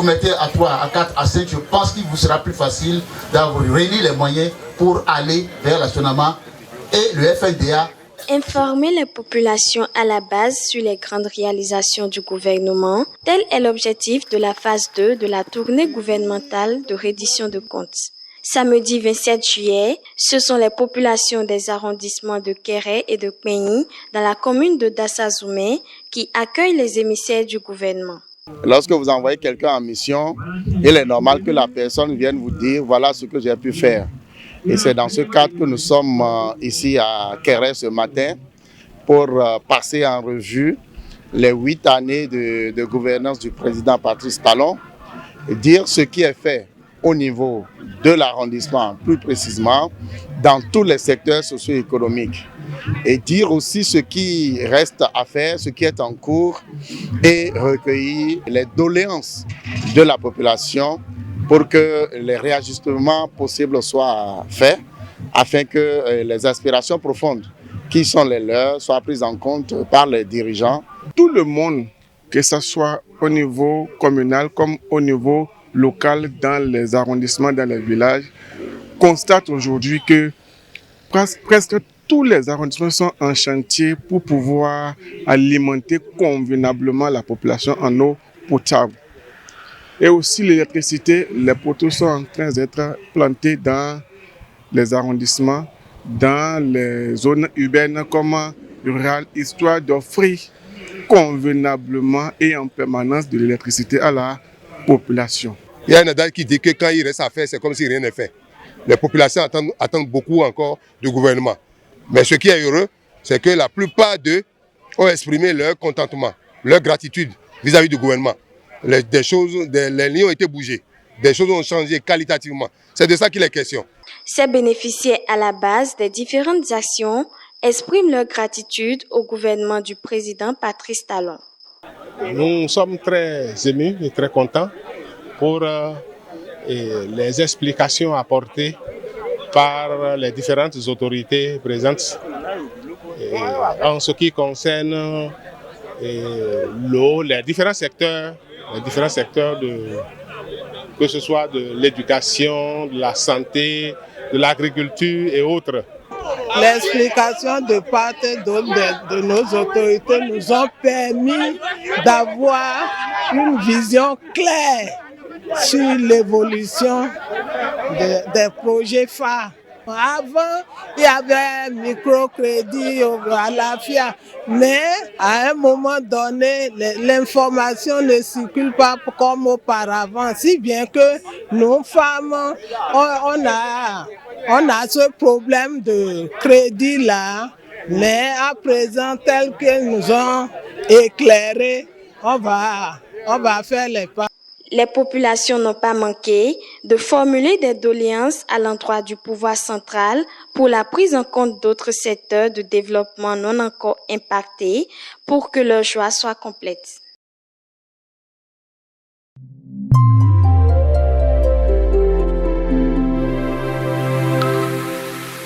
vous mettez à 3, à 4, à 5, je pense qu'il vous sera plus facile d'avoir réuni les moyens pour aller vers la SONAMA et le FNDA. Informer les populations à la base sur les grandes réalisations du gouvernement, tel est l'objectif de la phase 2 de la tournée gouvernementale de reddition de comptes. Samedi 27 juillet, ce sont les populations des arrondissements de Kéré et de Kpenyi dans la commune de Dassazoumé qui accueillent les émissaires du gouvernement. Lorsque vous envoyez quelqu'un en mission, il est normal que la personne vienne vous dire voilà ce que j'ai pu faire. Et c'est dans ce cadre que nous sommes ici à Kéré ce matin pour passer en revue les 8 années de gouvernance du président Patrice Talon et dire ce qui est fait au niveau de l'arrondissement, plus précisément dans tous les secteurs socio-économiques. Et dire aussi ce qui reste à faire, ce qui est en cours et recueillir les doléances de la population pour que les réajustements possibles soient faits afin que les aspirations profondes qui sont les leurs soient prises en compte par les dirigeants. Tout le monde, que ce soit au niveau communal comme au niveau local dans les arrondissements, dans les villages, constate aujourd'hui que presque tous les arrondissements sont en chantier pour pouvoir alimenter convenablement la population en eau potable. Et aussi l'électricité, les poteaux sont en train d'être plantés dans les arrondissements, dans les zones urbaines comme rurales, histoire d'offrir convenablement et en permanence de l'électricité à la population. Il y a un adage qui dit que quand il reste à faire, c'est comme si rien n'est fait. Les populations attendent beaucoup encore du gouvernement. Mais ce qui est heureux, c'est que la plupart d'eux ont exprimé leur contentement, leur gratitude vis-à-vis du gouvernement. Les lignes ont été bougées, des choses ont changé qualitativement. C'est de ça qu'il est question. Ces bénéficiaires à la base des différentes actions expriment leur gratitude au gouvernement du président Patrice Talon. Nous sommes très émus et très contents pour les explications apportées par les différentes autorités présentes en ce qui concerne l'eau, les différents secteurs que ce soit de l'éducation, de la santé, de l'agriculture et autres. L'explication de part et d'autre de nos autorités nous ont permis d'avoir une vision claire sur l'évolution des projets phares. Avant, il y avait un microcrédit à la FIA, mais à un moment donné, l'information ne circule pas comme auparavant, si bien que nos femmes, on a ce problème de crédit là, mais à présent, tel que nous ont éclairé, on va faire les pas. Les populations n'ont pas manqué de formuler des doléances à l'endroit du pouvoir central pour la prise en compte d'autres secteurs de développement non encore impactés pour que leur joie soit complète.